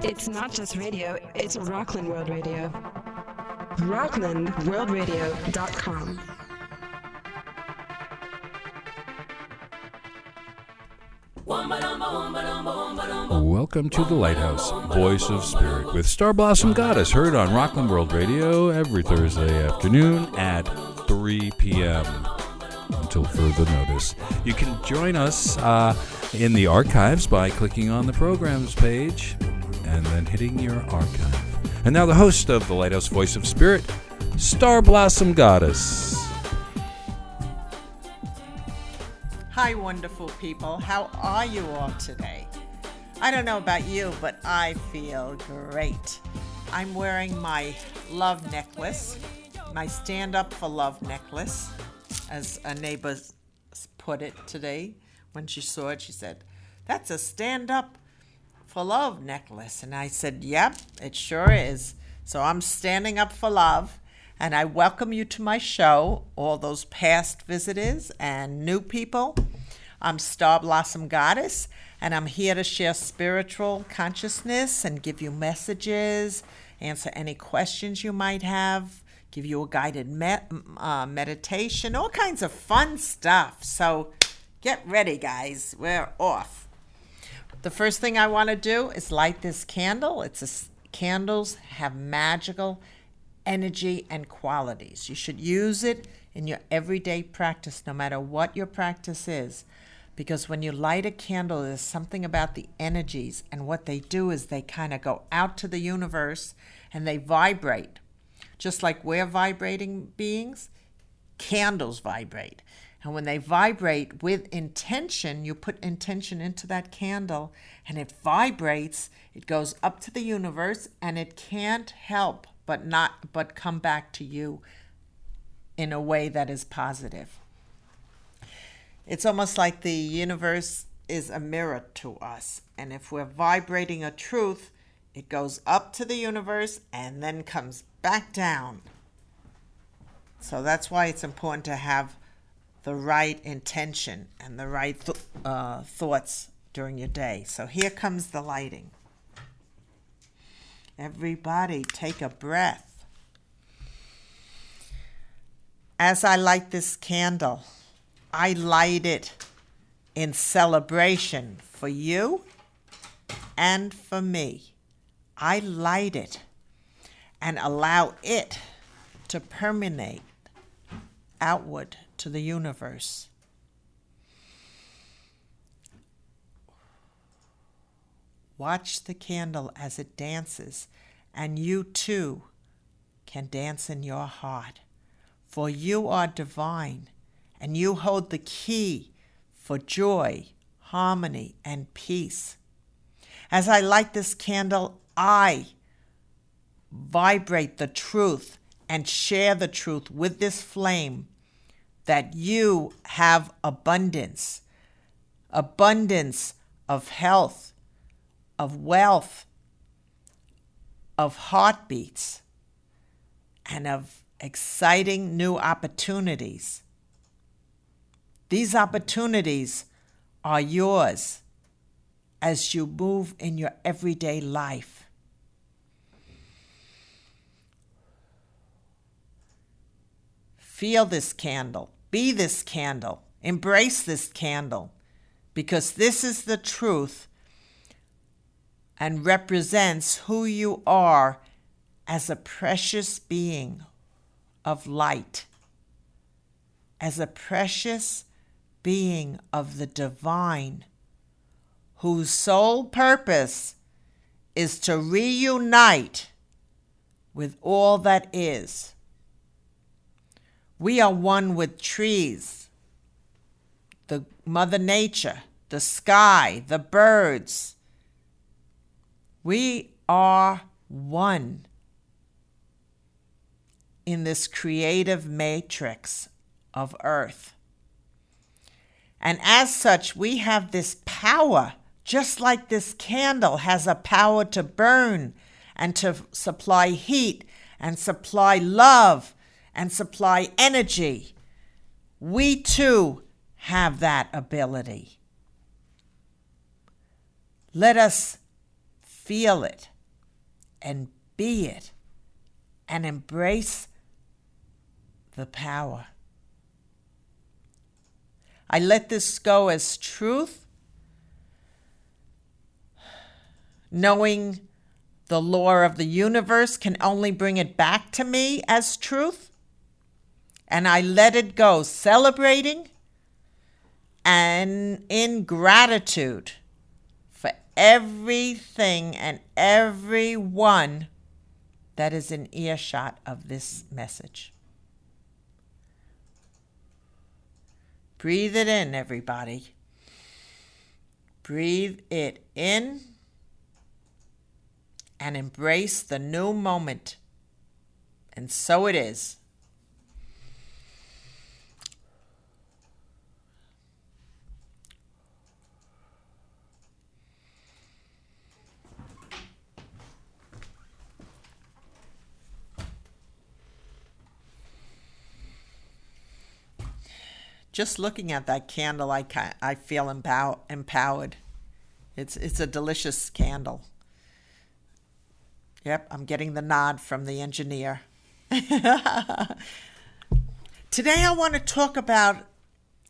It's not just radio, it's Rockland World Radio. RocklandWorldRadio.com. Welcome to the Lighthouse, Voice of Spirit, with Star Blossom Goddess, heard on Rockland World Radio every Thursday afternoon at 3 p.m. until further notice. You can join us in the archives by clicking on the programs page and then hitting your archive. And now the host of the Lighthouse, Voice of Spirit, Star Blossom Goddess. Hi, wonderful people. How are you all today? I don't know about you, but I feel great. I'm wearing my love necklace, my Stand Up for Love necklace, as a neighbor put it today. When she saw it, she said, "That's a Stand Up for Love necklace." And I said, "Yep, it sure is." So I'm standing up for love. And I welcome you to my show, all those past visitors and new people. I'm Star Blossom Goddess, and I'm here to share spiritual consciousness and give you messages, answer any questions you might have, give you a guided meditation, all kinds of fun stuff. So get ready, guys. We're off. The first thing I want to do is light this candle. Candles have magical energy and qualities. You should use it in your everyday practice, no matter what your practice is, because when you light a candle, there's something about the energies, and what they do is they kind of go out to the universe and they vibrate. Just like we're vibrating beings, candles vibrate. And when they vibrate with intention, you put intention into that candle and it vibrates, it goes up to the universe, and it can't help but come back to you in a way that is positive. It's almost like the universe is a mirror to us. And if we're vibrating a truth, it goes up to the universe and then comes back down. So that's why it's important to have the right intention and the right thoughts during your day. So here comes the lighting. Everybody, take a breath. As I light this candle, I light it in celebration for you and for me. I light it and allow it to permeate outward to the universe. Watch the candle as it dances, and you too can dance in your heart. For you are divine, and you hold the key for joy, harmony, and peace. As I light this candle, I vibrate the truth and share the truth with this flame, that you have abundance of health, of wealth, of heartbeats, and of exciting new opportunities. These opportunities are yours as you move in your everyday life. Feel this candle, be this candle, embrace this candle, because this is the truth and represents who you are as a precious being of light, as a precious being of the divine, whose sole purpose is to reunite with all that is. We are one with trees, the Mother Nature, the sky, the birds. We are one in this creative matrix of Earth. And as such, we have this power, just like this candle has a power to burn and to supply heat and supply love and supply energy. We too have that ability. Let us feel it and be it and embrace the power. I let this go as truth, knowing the law of the universe can only bring it back to me as truth. And I let it go, celebrating and in gratitude for everything and everyone that is in earshot of this message. Breathe it in, everybody. Breathe it in and embrace the new moment. And so it is. Just looking at that candle, I feel empowered. It's a delicious candle. Yep, I'm getting the nod from the engineer. Today I want to talk about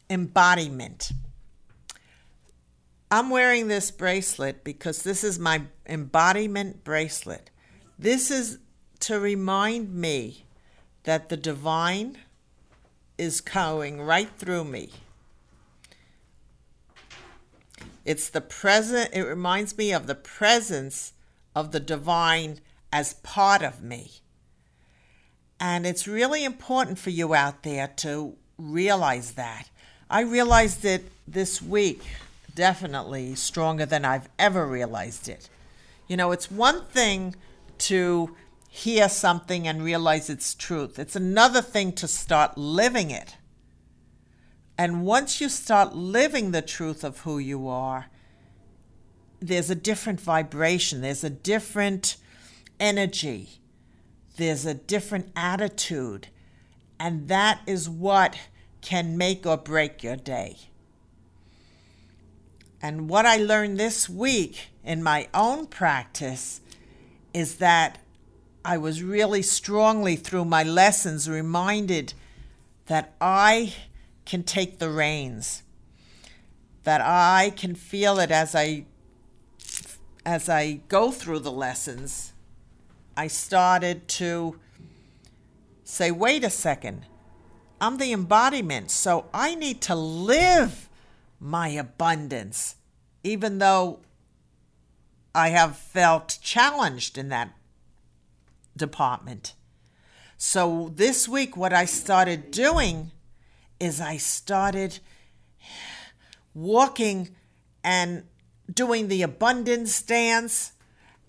embodiment. I'm wearing this bracelet because this is my embodiment bracelet. This is to remind me that the divine is going right through me. It's the present. It reminds me of the presence of the divine as part of me. And it's really important for you out there to realize that. I realized it this week, definitely stronger than I've ever realized it. You know, it's one thing to hear something and realize it's truth. It's another thing to start living it. And once you start living the truth of who you are, there's a different vibration. There's a different energy. There's a different attitude. And that is what can make or break your day. And what I learned this week in my own practice is that I was really strongly through my lessons reminded that I can take the reins, that I can feel it as I go through the lessons. I started to say, wait a second, I'm the embodiment, so I need to live my abundance, even though I have felt challenged in that department. So this week, what I started doing is I started walking and doing the abundance dance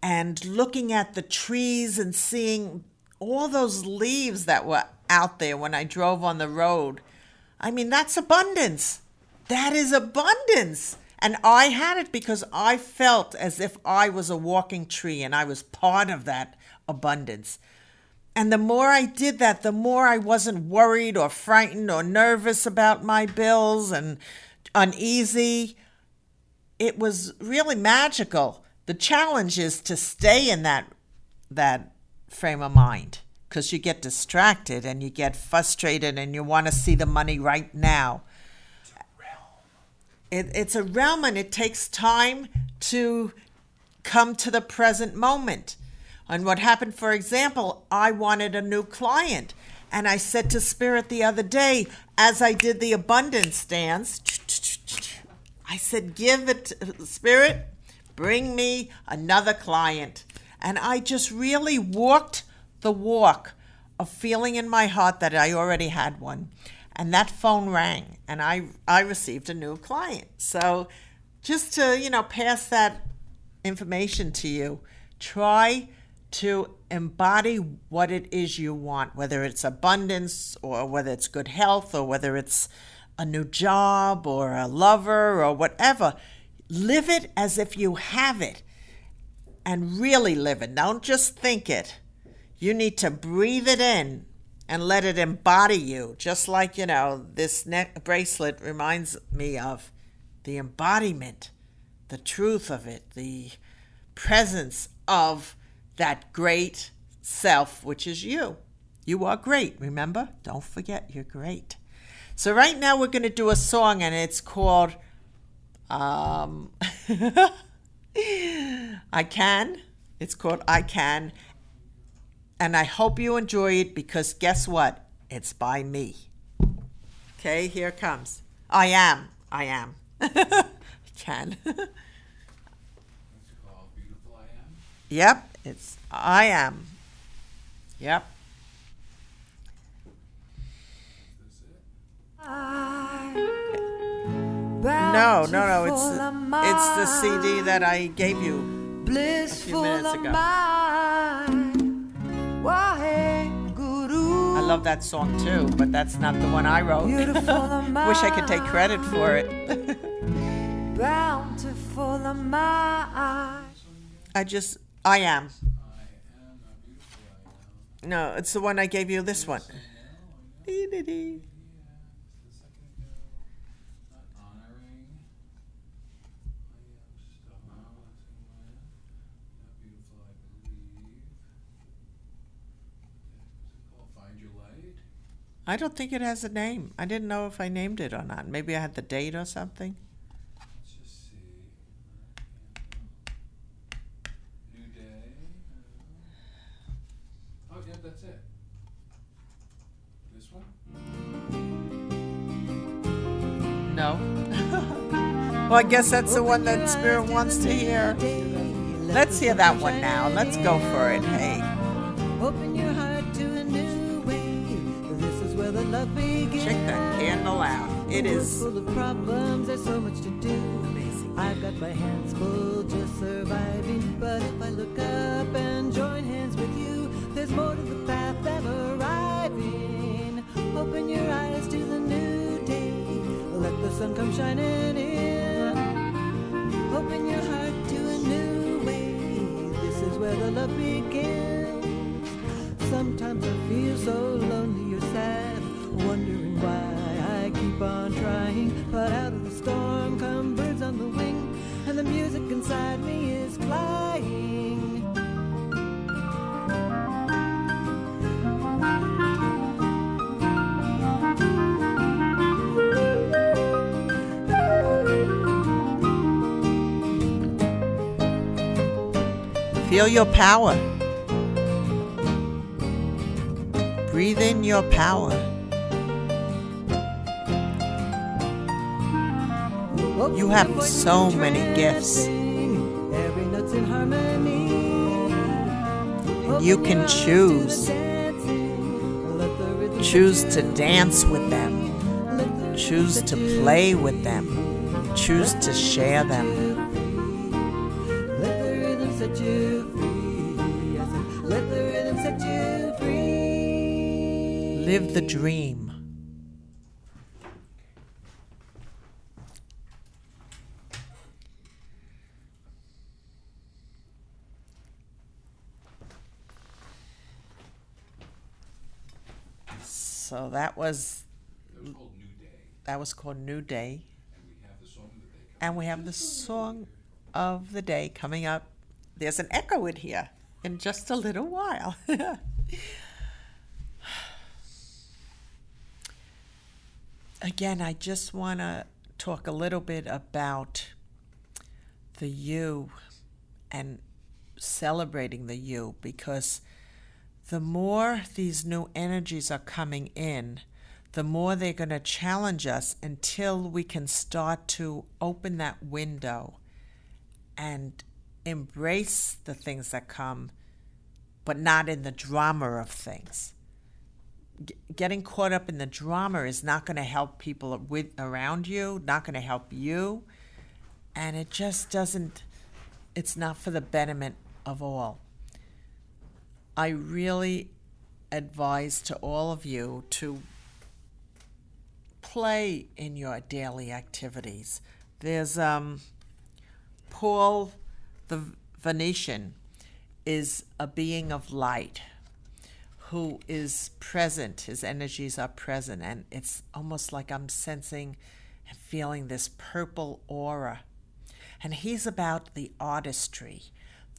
and looking at the trees and seeing all those leaves that were out there when I drove on the road. I mean, that's abundance. That is abundance. And I had it because I felt as if I was a walking tree and I was part of that abundance. And the more I did that, the more I wasn't worried or frightened or nervous about my bills and uneasy. It was really magical. The challenge is to stay in that frame of mind, because you get distracted and you get frustrated and you want to see the money right now. It's a realm, and it takes time to come to the present moment. And what happened, for example, I wanted a new client. And I said to Spirit the other day, as I did the abundance dance, I said, give it, Spirit, bring me another client. And I just really walked the walk of feeling in my heart that I already had one. And that phone rang, and I received a new client. So just to, pass that information to you, try to embody what it is you want, whether it's abundance or whether it's good health or whether it's a new job or a lover or whatever. Live it as if you have it and really live it. Don't just think it. You need to breathe it in and let it embody you. Just like, this neck bracelet reminds me of the embodiment, the truth of it, the presence of that great self, which is you. You are great, remember? Don't forget, you're great. So right now we're going to do a song, and it's called I Can. It's called I Can. And I hope you enjoy it, because guess what? It's by me. Okay, here it comes. I am. I can. Beautiful I Am? Yep, it's I am. Yep. No. It's the CD that I gave you a few minutes ago. I love that song too, but that's not the one I wrote. Wish I could take credit for it. Bountiful am I. I am. No, it's the one I gave you, this one. I don't think it has a name. I didn't know if I named it or not. Maybe I had the date or something. Let's just see. New Day. Oh, yeah, that's it. This one? No. Well, I guess that's the one that Spirit wants to hear. Let's hear that one now. Let's go for it. Hey. Open your heart to a new way. This is where the love begins. Check that candle out. It is full of problems. There's so much to do. amazing. I've got my hands full just surviving. But if I look up and join hands with you, there's more to the path than arriving. Open your eyes to the new day. Let the sun come shining in. Open your heart to a new way. This is where the love begins. Sometimes I feel so lonely or sad, wondering why I keep on trying. But out of the storm come birds on the wing, and the music inside me is flying. Feel your power. Breathe in your power. You have so many gifts. Every note's in harmony. And you can choose. Choose to dance with them. Choose to play with them. Choose to share them. Let the rhythm set you free. I said, let the rhythm set you free. Live the dream. So that was called New Day. that was called New Day. And we have the song of the day. And we have the song of the day coming up. There's an echo in here in just a little while. Again, I just want to talk a little bit about the you and celebrating the you, because the more these new energies are coming in, the more they're going to challenge us until we can start to open that window and embrace the things that come, but not in the drama of things. Getting caught up in the drama is not going to help people around you, not going to help you, and it just doesn't, it's not for the betterment of all. I really advise to all of you to play in your daily activities. There's Paul the Venetian is a being of light who is present. His energies are present, and it's almost like I'm sensing and feeling this purple aura. And he's about the artistry,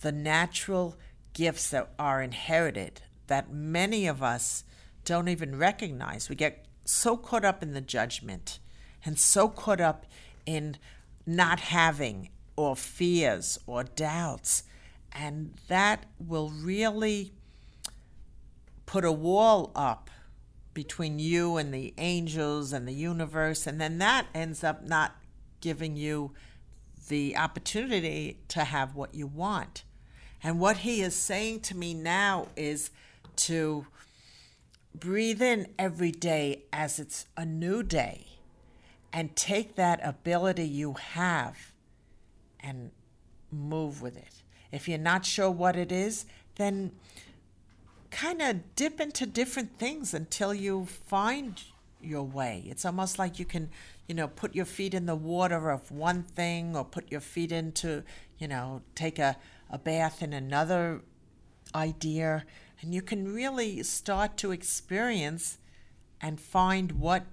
the natural gifts that are inherited that many of us don't even recognize. We get so caught up in the judgment and so caught up in not having or fears or doubts. And that will really put a wall up between you and the angels and the universe. And then that ends up not giving you the opportunity to have what you want. And what he is saying to me now is to breathe in every day as it's a new day and take that ability you have and move with it. If you're not sure what it is, then kind of dip into different things until you find your way. It's almost like you can, put your feet in the water of one thing, or put your feet into, take a bath in another idea, and you can really start to experience and find what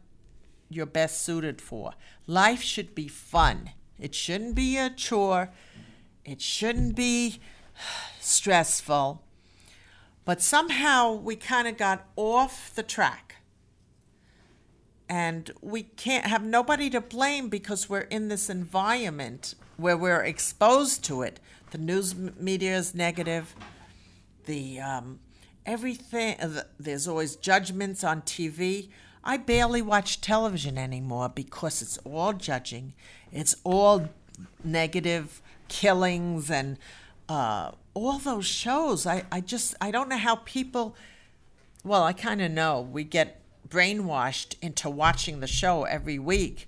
you're best suited for. Life should be fun. It shouldn't be a chore. It shouldn't be stressful. But somehow we kind of got off the track. And we can't have nobody to blame because we're in this environment where we're exposed to it. The news media is negative. Everything, there's always judgments on TV. I barely watch television anymore because it's all judging. It's all negative killings and all those shows. I don't know how people, well, I kind of know. We get brainwashed into watching the show every week,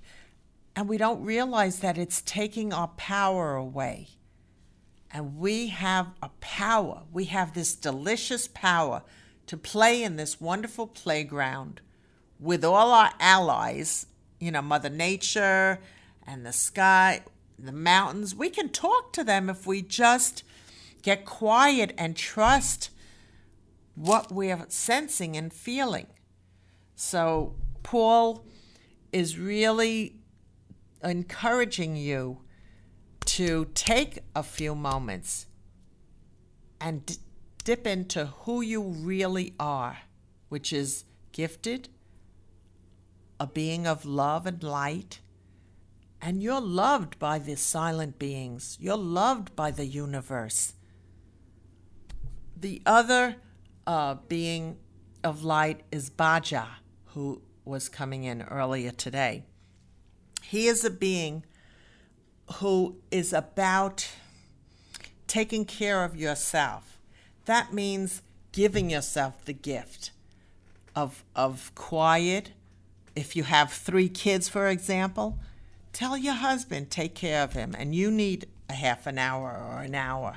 and we don't realize that it's taking our power away. And we have a power. We have this delicious power to play in this wonderful playground with all our allies, Mother Nature and the sky, the mountains. We can talk to them if we just get quiet and trust what we're sensing and feeling. So Paul is really encouraging you to take a few moments and dip into who you really are, which is gifted, a being of love and light, and you're loved by the silent beings. You're loved by the universe. The other being of light is Baja, who was coming in earlier today. He is a being who is about taking care of yourself. That means giving yourself the gift of quiet. If you have 3 kids, for example, tell your husband, take care of him, and you need a half an hour or an hour,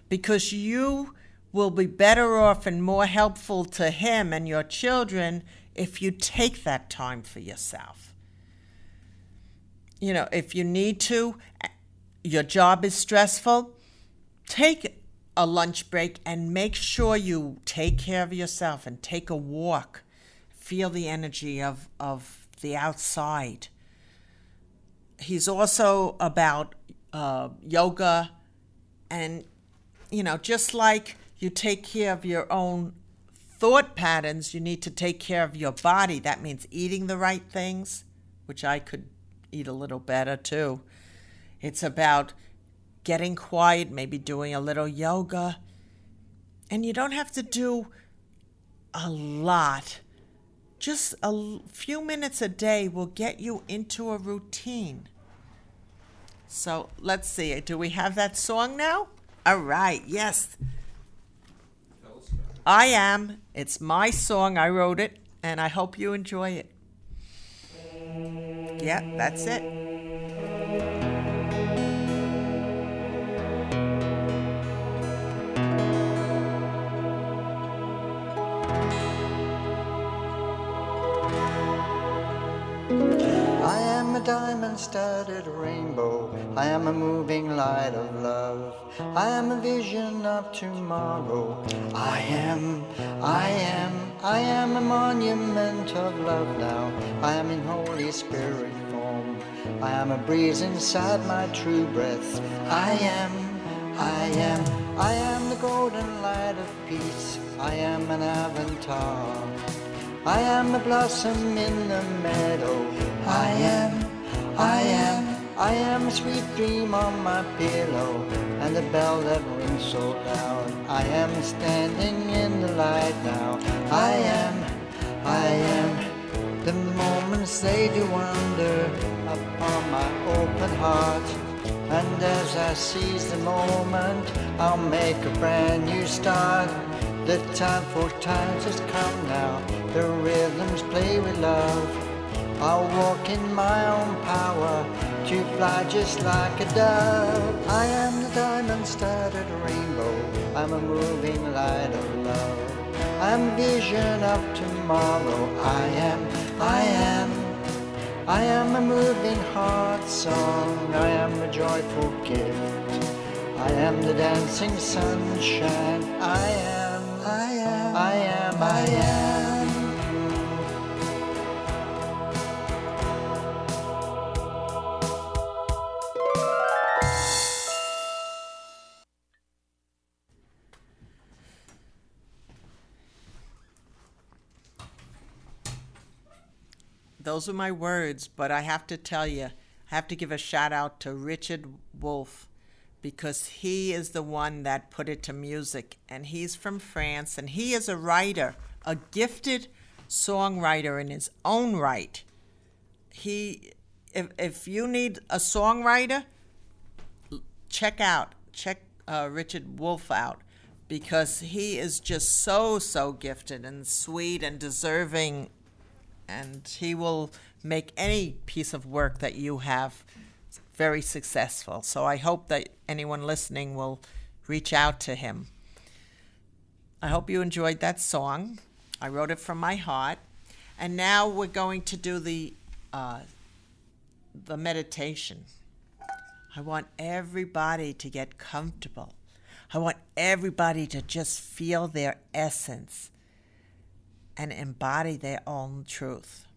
because you will be better off and more helpful to him and your children if you take that time for yourself. If you need to, your job is stressful, take a lunch break and make sure you take care of yourself and take a walk. Feel the energy of the outside. He's also about yoga, and, just like you take care of your own thought patterns, you need to take care of your body. That means eating the right things, which I could eat a little better too. It's about getting quiet, maybe doing a little yoga. And you don't have to do a lot. Just a few minutes a day will get you into a routine. So let's see. Do we have that song now? All right. Yes. I am. It's my song. I wrote it, and I hope you enjoy it. Yeah, that's it. I am a diamond-studded rainbow. I am a moving light of love. I am a vision of tomorrow. I am a monument of love now. I am in Holy Spirit form. I am a breeze inside my true breath. I am I am the golden light of peace. I am an avatar. I am the blossom in the meadow. I am a sweet dream on my pillow, and the bell that rings so loud. I am standing in the light now. I am. The moments they do wander upon my open heart. And as I seize the moment, I'll make a brand new start. The time for times has come now. The rhythms play with love. I'll walk in my own power to fly just like a dove. I am the diamond-studded rainbow. I'm a moving light of love. I'm a vision of tomorrow. I am a moving heart song. I am a joyful gift. I am the dancing sunshine. I am. Those are my words, but I have to tell you, I have to give a shout out to Richard Wolf, because he is the one that put it to music, and he's from France, and he is a writer, a gifted songwriter in his own right. If you need a songwriter, check Richard Wolf out, because he is just so gifted and sweet and deserving, and he will make any piece of work that you have very successful. So I hope that anyone listening will reach out to him. I hope you enjoyed that song. I wrote it from my heart. And now we're going to do the meditation. I want everybody to get comfortable. I want everybody to just feel their essence and embody their own truth.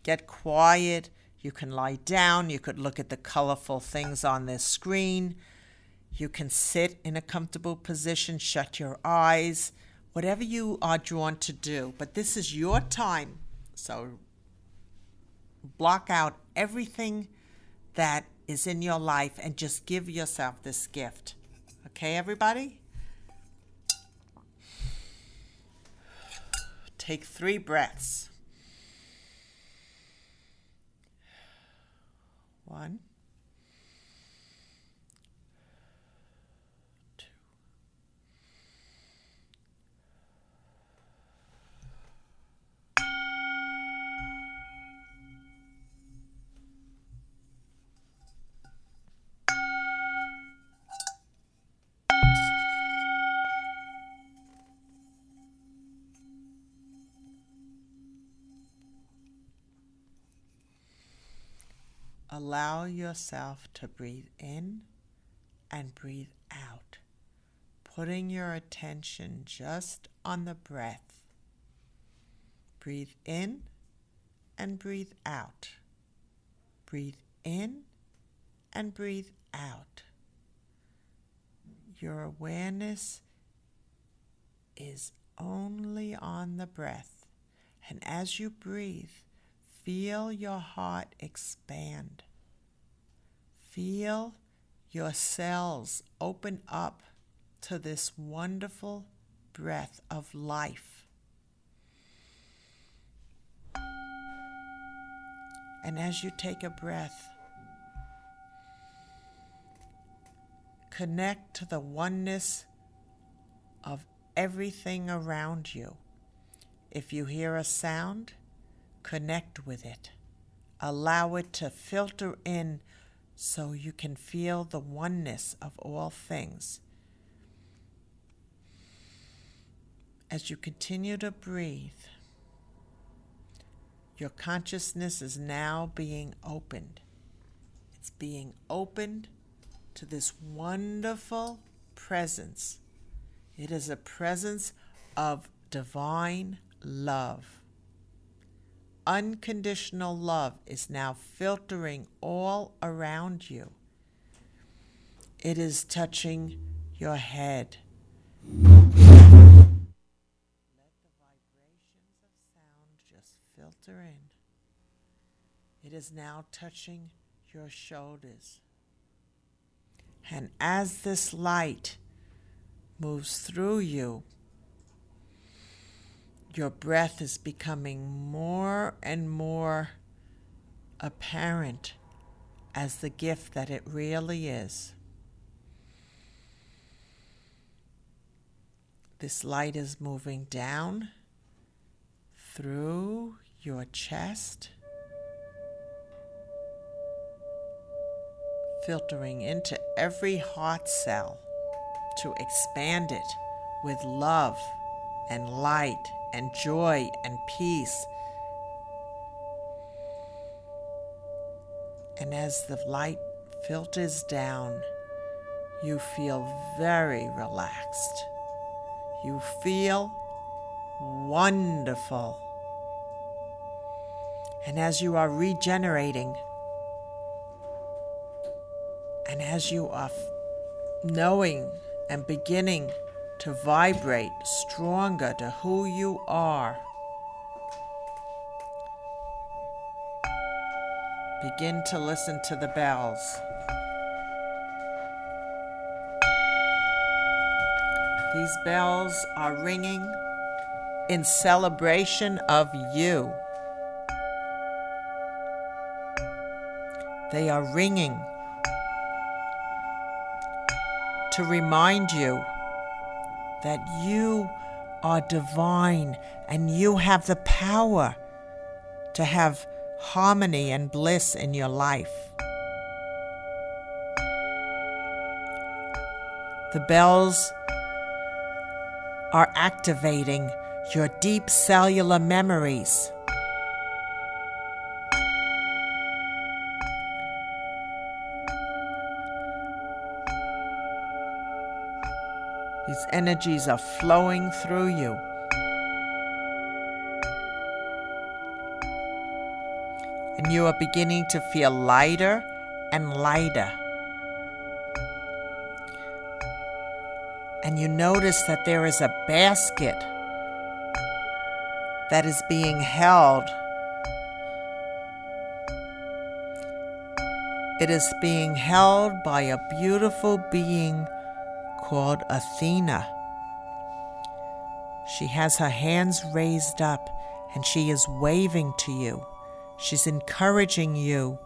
Get quiet. You can lie down. You could look at the colorful things on this screen. You can sit in a comfortable position, shut your eyes, whatever you are drawn to do. But this is your time. So block out everything that is in your life and just give yourself this gift. Okay, everybody? Take 3 breaths. 1, 2, allow yourself to breathe in and breathe out, putting your attention just on the breath. Breathe in and breathe out. Breathe in and breathe out. Your awareness is only on the breath, and as you breathe, feel your heart expand. Feel your cells open up to this wonderful breath of life. And as you take a breath, connect to the oneness of everything around you. If you hear a sound, connect with it. Allow it to filter in so you can feel the oneness of all things. As you continue to breathe, your consciousness is now being opened. It's being opened to this wonderful presence. It is a presence of divine love. Unconditional love is now filtering all around you. It is touching your head. Just filter in. It is now touching your shoulders. And as this light moves through you, your breath is becoming more and more apparent as the gift that it really is. This light is moving down through your chest, filtering into every heart cell to expand it with love and light and joy and peace. And as the light filters down, you feel very relaxed. You feel wonderful. And as you are regenerating, and as you are knowing and beginning to vibrate stronger to who you are, begin to listen to the bells. These bells are ringing in celebration of you. They are ringing to remind you that you are divine and you have the power to have harmony and bliss in your life. The bells are activating your deep cellular memories. These energies are flowing through you. And you are beginning to feel lighter and lighter. And you notice that there is a basket that is being held. It is being held by a beautiful being called Athena. She has her hands raised up and she is waving to you. She's encouraging you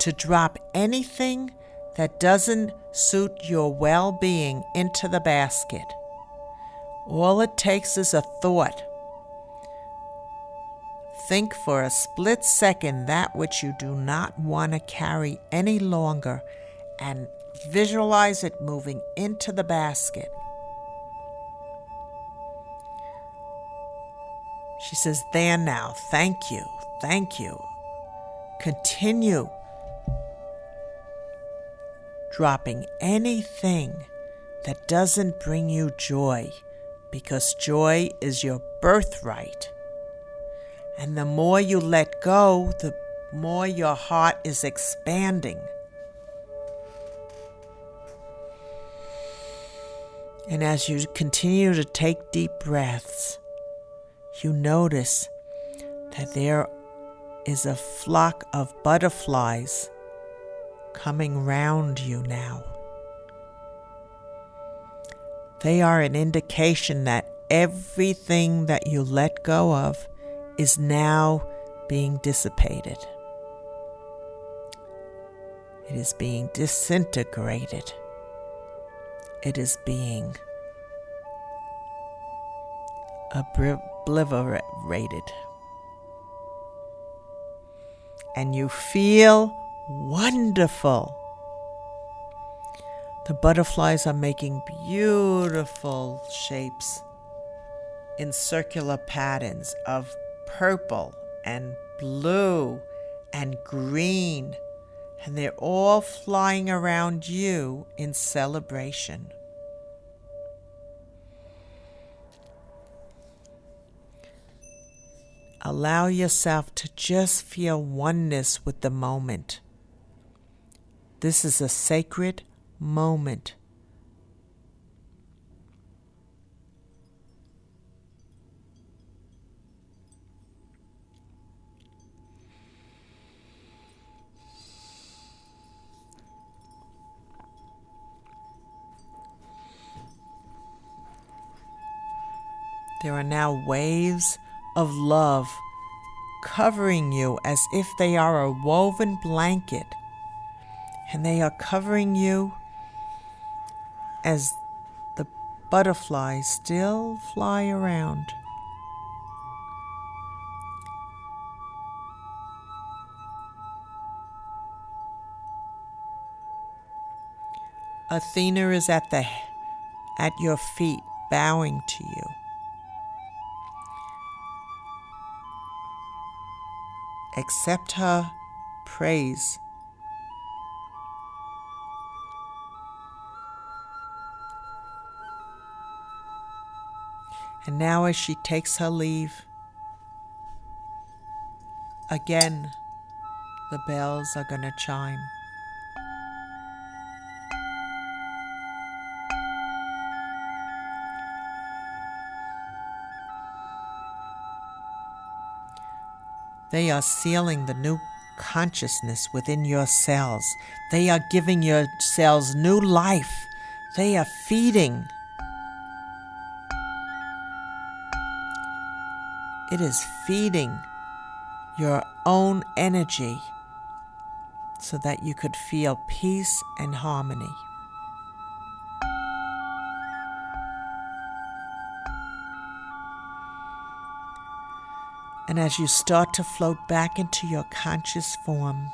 to drop anything that doesn't suit your well-being into the basket. All it takes is a thought. Think for a split second that which you do not want to carry any longer and visualize it moving into the basket. She says, there now, thank you, thank you. Continue dropping anything that doesn't bring you joy, because joy is your birthright. And the more you let go, the more your heart is expanding. And as you continue to take deep breaths, you notice that there is a flock of butterflies coming round you now. They are an indication that everything that you let go of is now being dissipated. It is being disintegrated. It is being obliterated. And you feel wonderful. The butterflies are making beautiful shapes in circular patterns of purple and blue and green, and they're all flying around you in celebration. Allow yourself to just feel oneness with the moment. This is a sacred moment. There are now waves of love covering you as if they are a woven blanket, and they are covering you as the butterflies still fly around. Athena is at your feet, bowing to you. Accept her praise. And now as she takes her leave, again the bells are going to chime. They are sealing the new consciousness within your cells. They are giving your cells new life. They are feeding. It is feeding your own energy so that you could feel peace and harmony. And as you start to float back into your conscious form,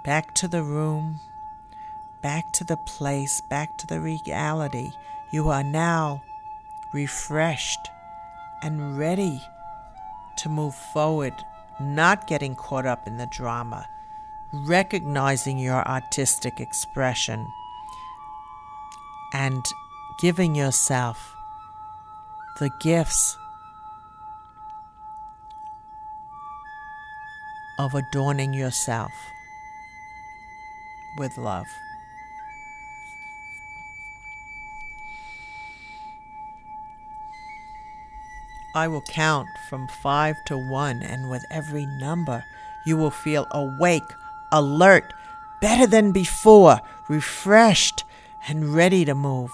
back to the room, back to the place, back to the reality, you are now refreshed and ready to move forward, not getting caught up in the drama, recognizing your artistic expression, and giving yourself the gifts of adorning yourself with love. I will count from 5 to 1, and with every number, you will feel awake, alert, better than before, refreshed, and ready to move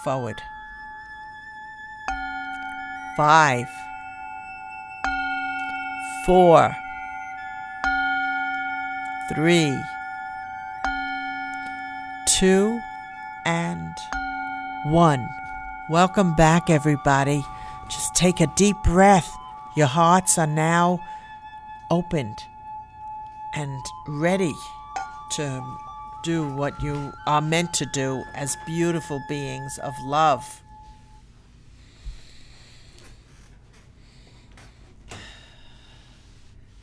forward. 5, 4, 3, 2, and 1. Welcome back, everybody. Just take a deep breath. Your hearts are now opened and ready to do what you are meant to do as beautiful beings of love.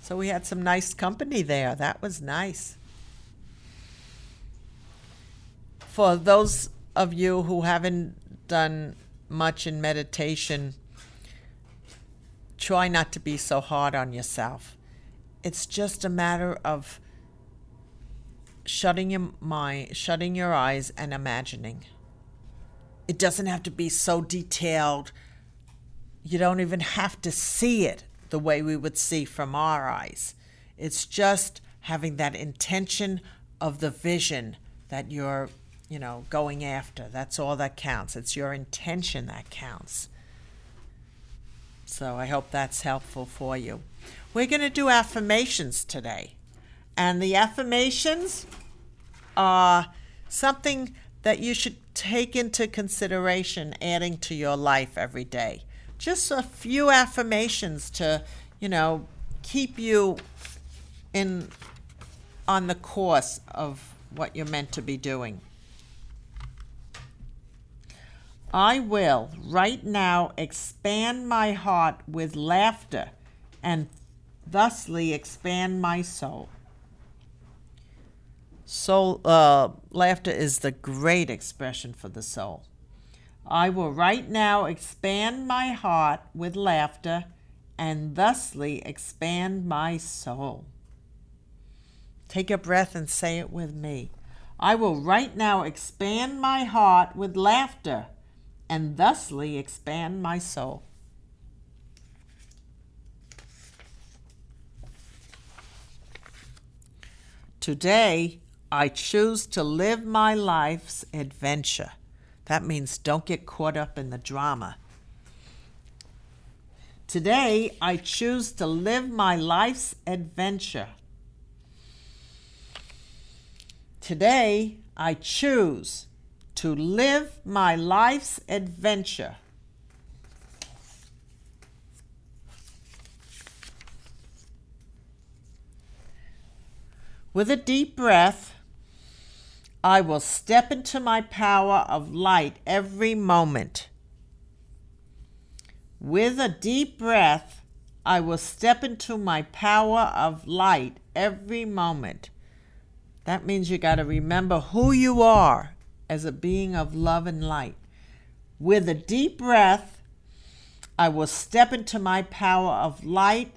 So we had some nice company there. That was nice. For those of you who haven't done much in meditation, try not to be so hard on yourself. It's just a matter of shutting your mind, shutting your eyes, and imagining. It doesn't have to be so detailed. You don't even have to see it the way we would see from our eyes. It's just having that intention of the vision that you're, going after. That's all that counts. It's your intention that counts. So I hope that's helpful for you. We're going to do affirmations today. And the affirmations are something that you should take into consideration adding to your life every day. Just a few affirmations to, keep you on the course of what you're meant to be doing. I will right now expand my heart with laughter and thusly expand my soul. Laughter is the great expression for the soul. I will right now expand my heart with laughter and thusly expand my soul. Take a breath and say it with me. I will right now expand my heart with laughter and thusly expand my soul. Today, I choose to live my life's adventure. That means don't get caught up in the drama. Today, I choose to live my life's adventure. Today, I choose to live my life's adventure. With a deep breath, I will step into my power of light every moment. With a deep breath, I will step into my power of light every moment. That means you got to remember who you are as a being of love and light. With a deep breath, I will step into my power of light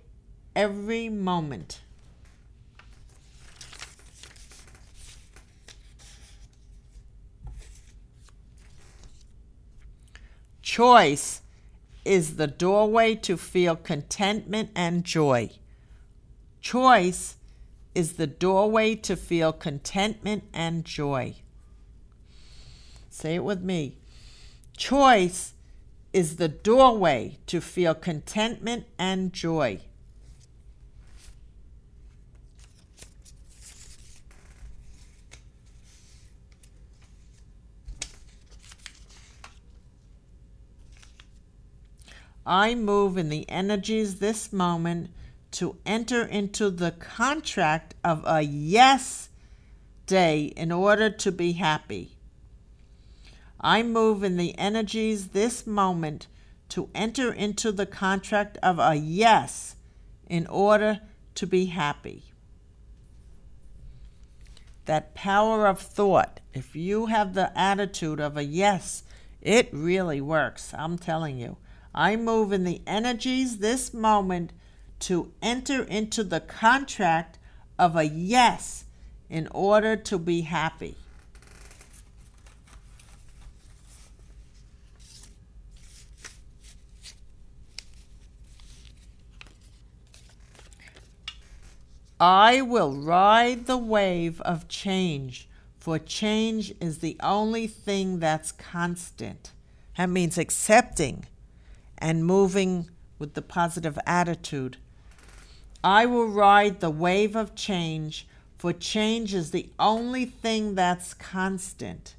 every moment. Choice is the doorway to feel contentment and joy. Choice is the doorway to feel contentment and joy. Say it with me. Choice is the doorway to feel contentment and joy. I move in the energies this moment to enter into the contract of a yes day in order to be happy. I move in the energies this moment to enter into the contract of a yes in order to be happy. That power of thought, if you have the attitude of a yes, it really works, I'm telling you. I move in the energies this moment to enter into the contract of a yes in order to be happy. I will ride the wave of change, for change is the only thing that's constant. That means accepting and moving with the positive attitude. I will ride the wave of change, for change is the only thing that's constant.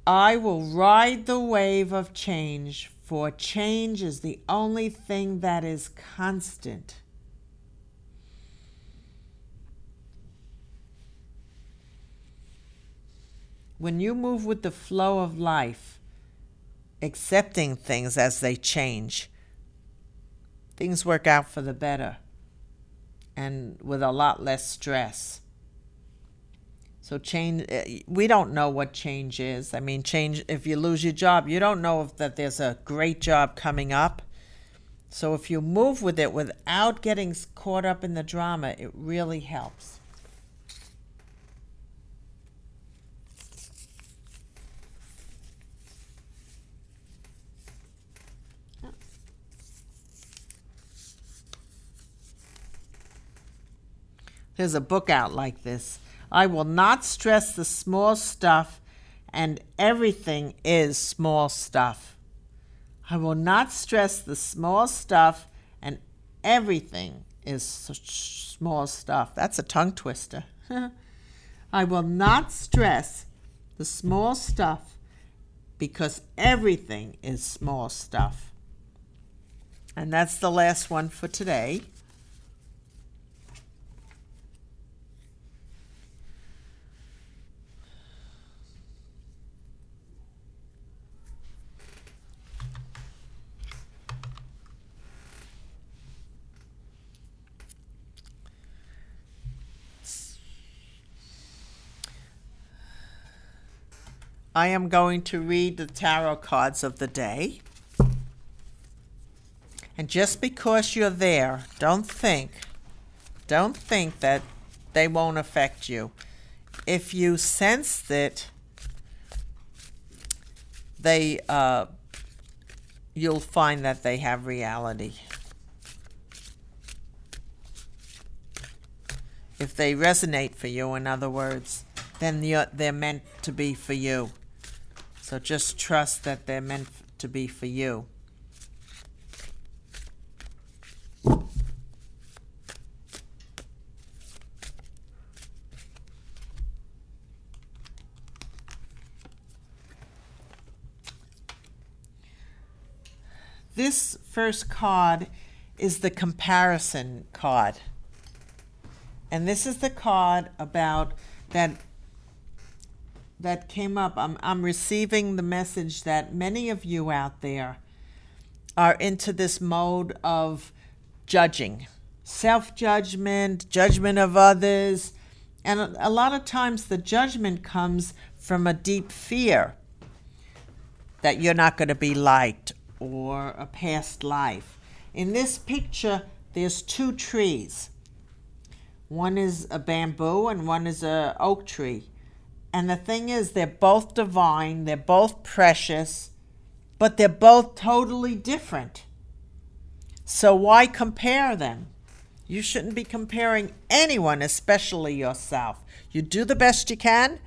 I will ride the wave of change, for change is the only thing that is constant. When you move with the flow of life, accepting things as they change, things work out for the better and with a lot less stress. So change, we don't know what change is. I mean, change, if you lose your job, you don't know if that there's a great job coming up. So if you move with it without getting caught up in the drama, it really helps. There's a book out like this. I will not stress the small stuff, and everything is small stuff. I will not stress the small stuff, and everything is small stuff. That's a tongue twister. I will not stress the small stuff because everything is small stuff. And that's the last one for today. I am going to read the tarot cards of the day. And just because you're there, don't think that they won't affect you. If you sense that they, you'll find that they have reality. If they resonate for you, in other words, then they're meant to be for you. So just trust that they're meant to be for you. This first card is the comparison card. And this is the card about that came up. I'm receiving the message that many of you out there are into this mode of judging, self-judgment, judgment of others. And a lot of times the judgment comes from a deep fear that you're not going to be liked, or a past life. In this picture, there's two trees. One is a bamboo and one is a oak tree. And the thing is, they're both divine, they're both precious, but they're both totally different. So why compare them? You shouldn't be comparing anyone, especially yourself. You do the best you can,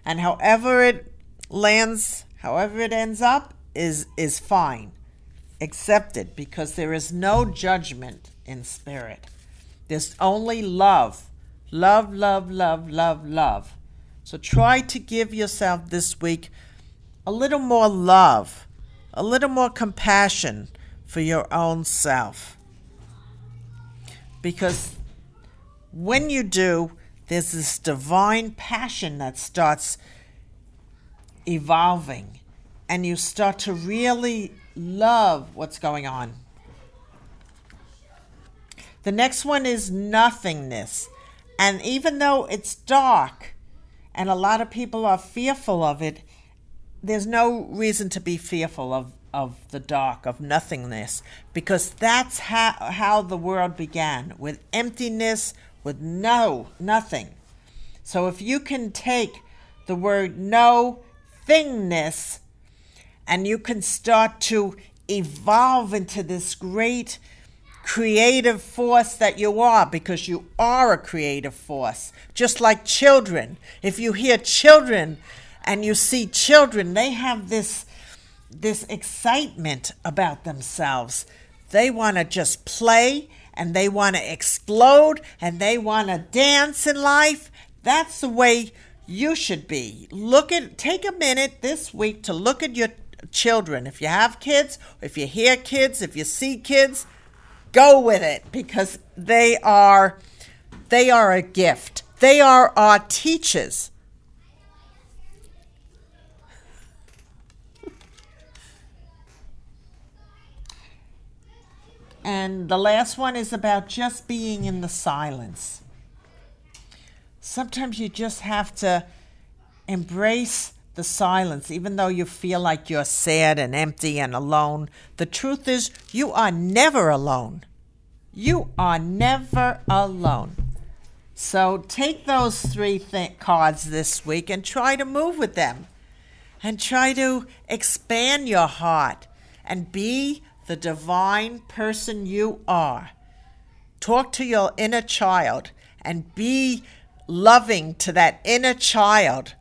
and however it lands, however it ends up, is fine. Accept it, because there is no judgment in spirit. There's only love. Love, love, love, love, love. So try to give yourself this week a little more love, a little more compassion for your own self. Because when you do, there's this divine passion that starts evolving, and you start to really love what's going on. The next one is nothingness. And even though it's dark and a lot of people are fearful of it, there's no reason to be fearful of the dark, of nothingness, because that's how the world began, with emptiness, with nothing. So if you can take the word no-thingness and you can start to evolve into this great creative force that you are, because you are a creative force. Just like children. If you hear children and you see children, they have this excitement about themselves. They want to just play, and they want to explode, and they want to dance in life. That's the way you should be. Take a minute this week to look at your children. If you have kids, if you hear kids, if you see kids, go with it, because they are a gift. They are our teachers. And the last one is about just being in the silence. Sometimes you just have to embrace the silence, even though you feel like you're sad and empty and alone. The truth is, you are never alone. You are never alone. So take those three cards this week and try to move with them. And try to expand your heart and be the divine person you are. Talk to your inner child and be loving to that inner child,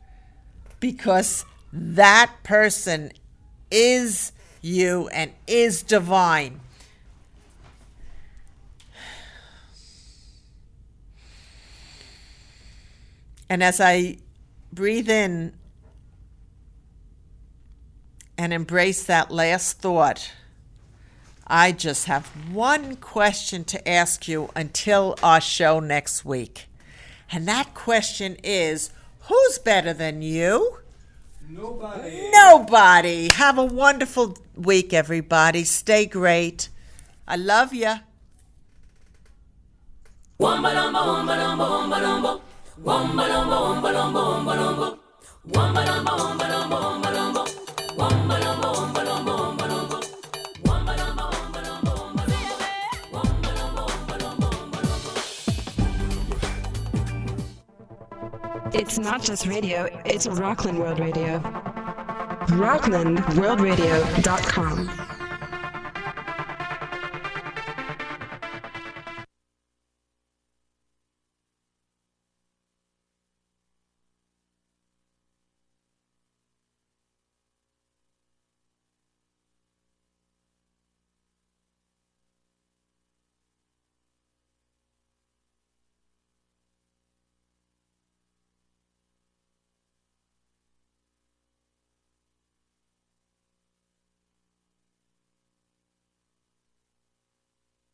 because that person is you and is divine. And as I breathe in and embrace that last thought, I just have one question to ask you until our show next week. And that question is, who's better than you? Nobody. Nobody. Have a wonderful week, everybody. Stay great. I love you. It's not just radio, it's Rockland World Radio. RocklandWorldRadio.com.